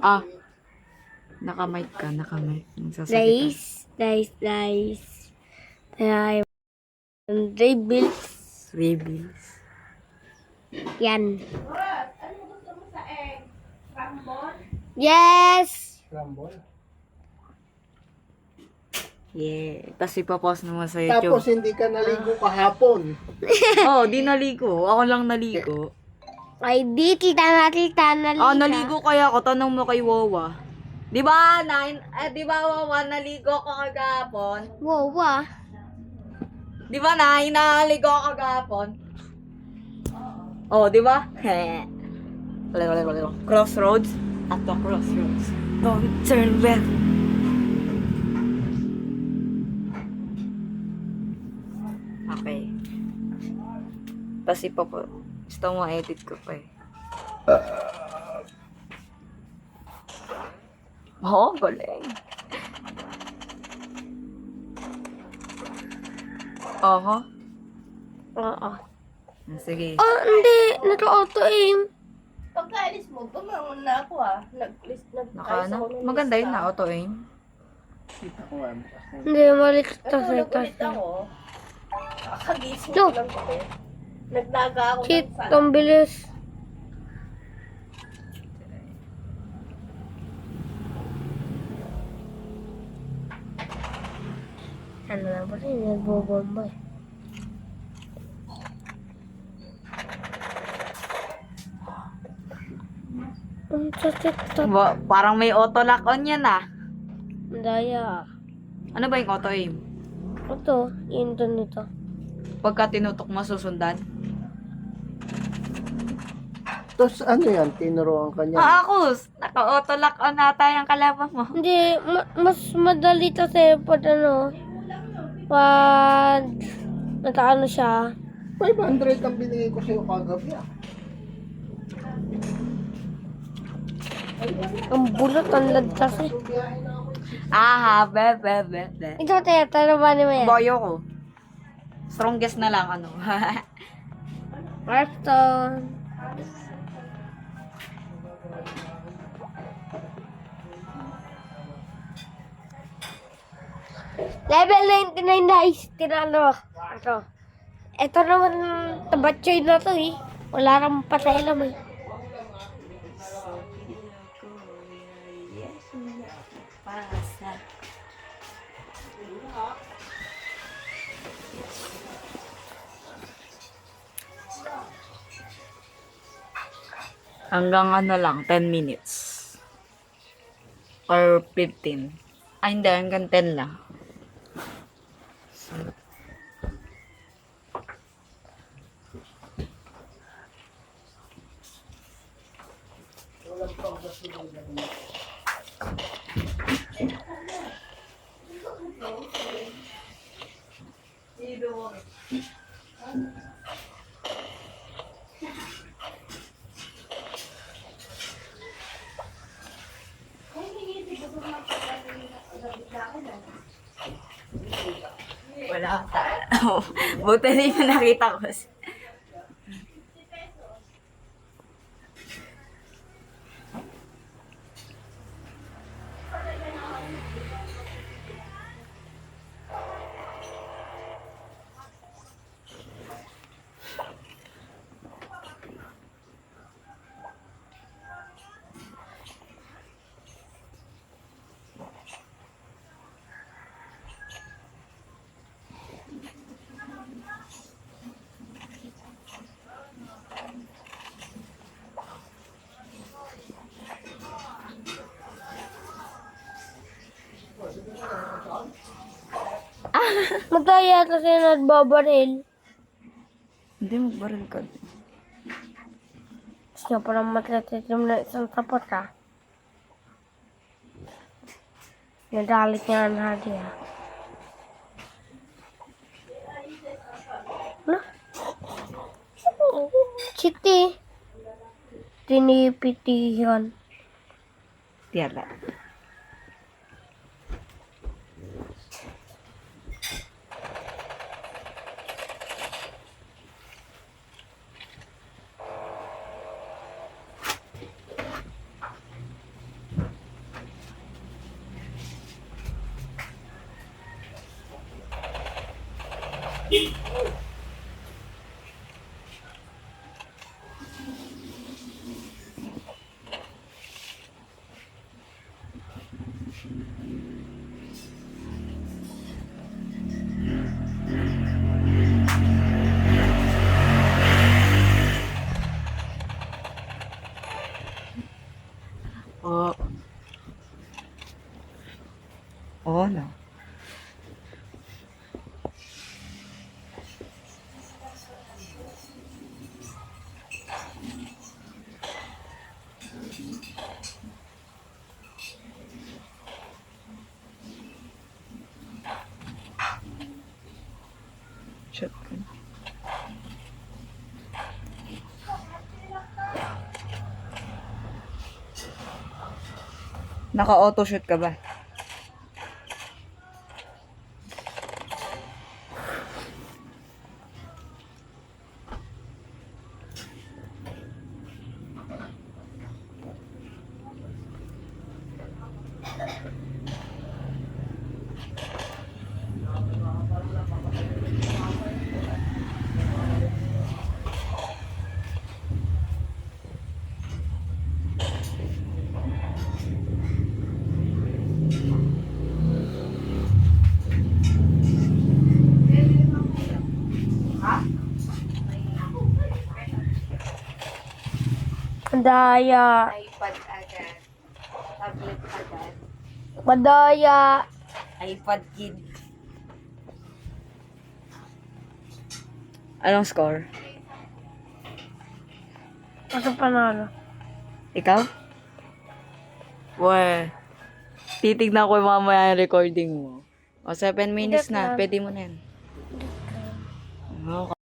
Ah, nakamic ka, nakamic. Guys, ay, rebuilds. Rebuilds. Yan. Yes! Yeah. Tapos ipapost naman sa YouTube. Tapos hindi ka naligo kahapon. Oh, di naligo. Ako lang naligo. Ay, di, tita naligo. Oh, naligo kaya ako. Tanong mo kay Wawa. Di ba, di ba, Wawa, naligo ko kagapon? Wow, ah. Di ba, naligo ko kagapon? Oh, di ba? Crossroads? At the crossroads. Don't turn left. Okay. Tapos gusto mo edit ko pa eh. Oo, galing. Oho. Oo. Sige. Oh, hindi. Naka-auto-aim. Pagkaalis mo, bumangon na ako ah. Naka ano? Maganda yun na auto aim. Kita ko ano. Hindi, mali ka sa Natulog ulit ito. ako. Kagising No. ko lang kasi. Nagdaga ako Shit, ng sana. ang bilis. Ano na ba rin? Nagbobomba eh. Ang sakit to. Parang may auto lock on yan ah. Daya. Ano ba yung auto aim? Ito, yun to nito. Pagka tinutok mo susundan? Tapos ano yan? Tinuruan ka niya. Ah, ako! Naka-auto lock on nata yung kalaban mo. Hindi, mas madali kasi pag ano, pag nakaano siya. 500 ang binigay ko sa'yo kagabi ah. Ang bulot, ang lagtas eh. Aha, be. Ito, tayo, tanaman mo yan. Boyo ko. Strongest na lang, ano. Hearthstone. Level 99 na is tinalo. Ito naman, tabatsoy na to eh. Wala nang pasailam eh. Hanggang ano lang, 10 minutes. Or 15. Ay, hindi. Hanggang 10 lang. Wala. Buti hindi mo nakita ko. Madaya kasi nagbabaril. Hindi, magbaril ka. Gusto niya parang matatitim na isang sapot ah. Nadalit niya ang hadi ah. Ano? Chiti. Tinipitihan. Tiyala. Oh. Oh, no. Shotgun. Naka-auto shoot ka ba? Madaya. iPad agad. Tablet agad. Madaya. iPad kid. Anong score? Ano panalo? Ikaw? Weh. Titignan ko mamaya yung recording mo. O, 7 minutes Hindi na. na. Pwede mo na yan. Okay.